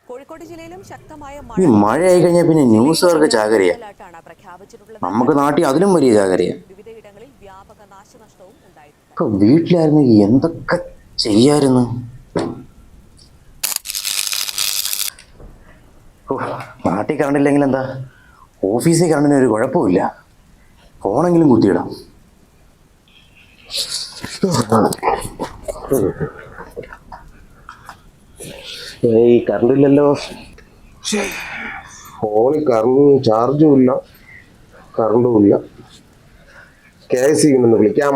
കോഴിക്കോട് ജില്ലയിലും ശക്തമായ ഈ മഴയായി കഴിഞ്ഞാൽ പിന്നെ ന്യൂസുകാർക്ക് ചാകരയാ. നമുക്ക് നാട്ടിൽ അതിലും വലിയ ചാകരയാ. വിവിധയിടങ്ങളിൽ വ്യാപക നാശനഷ്ടവും ഉണ്ടായിട്ടുണ്ട്. വീട്ടിലായിരുന്നെങ്കിൽ എന്തൊക്കെ ചെയ്യായിരുന്നു. നാട്ടിൽ കറണ്ടില്ലെങ്കിൽ എന്താ, ഓഫീസിൽ കറണ്ടിന് ഒരു കുഴപ്പമില്ല. ഫോണെങ്കിലും കുത്തിയിടാം. ഏയ് കറണ്ടില്ലല്ലോ. ഫോണിൽ ചാർജും ഇല്ല, കറണ്ടും ഇല്ല. KIC ഒന്ന് വിളിക്കാം.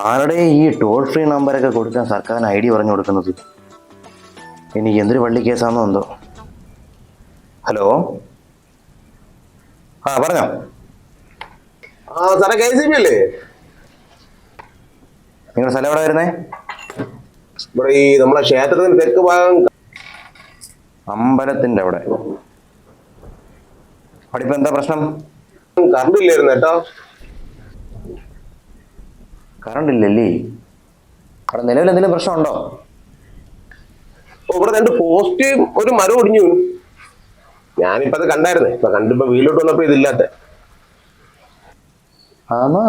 ആരുടെ ഈ ടോൾ ഫ്രീ നമ്പരൊക്കെ കൊടുക്കാൻ സർക്കാരിന് ID പറഞ്ഞു കൊടുക്കുന്നത്? എനിക്ക് എന്തൊരു വള്ളി കേസാണെന്നോ എന്തോ. ഹലോ, പറഞ്ഞോ. സാറേ KIC അല്ലേ? നിങ്ങളുടെ സ്ഥലം എവിടെ വരുന്നേ? ഇവിടെ ഈ നമ്മളെ ക്ഷേത്രത്തിന് തെക്ക് ഭാഗം, അമ്പലത്തിന്റെ അവിടെ. അവിടെ ഇപ്പൊ എന്താ പ്രശ്നം? കറണ്ട് ഇല്ലായിരുന്നു കേട്ടോ. കറണ്ട് ഇല്ലല്ലേ? അവിടെ നിലവിൽ എന്തെങ്കിലും പ്രശ്നമുണ്ടോ? ഇവിടെ 2 പോസ്റ്റ് ഒരു മരം ഒടിഞ്ഞു. ഞാനിപ്പോ അത് കണ്ടായിരുന്നേ. ഇപ്പൊ കണ്ടിപ്പോ വീട്ടിലോട്ട് വന്നപ്പോ ഇതില്ലാത്ത. ആണോ?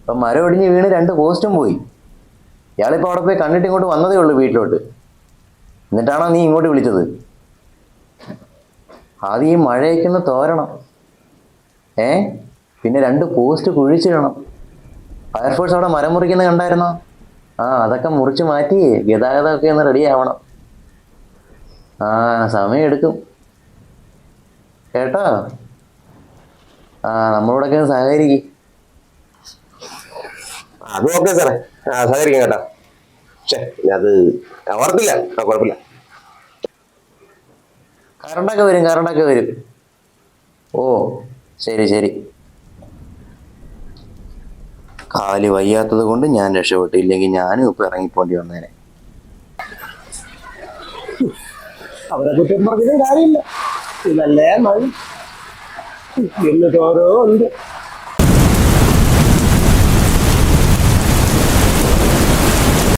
ഇപ്പൊ മരം ഒടിഞ്ഞ് വീണ് 2 പോസ്റ്റും പോയി. ഇയാളിപ്പോ അവിടെ പോയി കണ്ടിട്ട് ഇങ്ങോട്ട് വന്നതേ ഉള്ളൂ വീട്ടിലോട്ട്. എന്നിട്ടാണോ നീ ഇങ്ങോട്ട് വിളിച്ചത്? ആദ്യം ഈ മഴയൊക്കെ തോരണം. പിന്നെ 2 പോസ്റ്റ് കുഴിച്ചിടണം. ഫയർഫോഴ്സ് അവിടെ മരം മുറിക്കുന്നത് കണ്ടായിരുന്നോ? അതൊക്കെ മുറിച്ച് മാറ്റി ഗതാഗതമൊക്കെ ഒന്ന് റെഡി ആവണം. സമയം എടുക്കും കേട്ടോ. നമ്മളോടൊക്കെ ഒന്ന് സഹകരിക്കും. അത് ഓക്കെ സാറേ, സഹകരിക്കാം കേട്ടോ. അത് ഓർത്തില്ല, കുഴപ്പമില്ല. കറണ്ടൊക്കെ വരും. ശരി. കാല് വയ്യാത്തത് കൊണ്ട് ഞാൻ രക്ഷപ്പെട്ടു. ഇല്ലെങ്കിൽ ഞാനും ഇപ്പൊ ഇറങ്ങിപ്പോണ്ടി വന്നേനെ. അവരെ കുറ്റം പറഞ്ഞിട്ട് കാര്യമില്ല. ഇതല്ലേ മഴ എന്നിട്ട് ഓരോ ഉണ്ട്.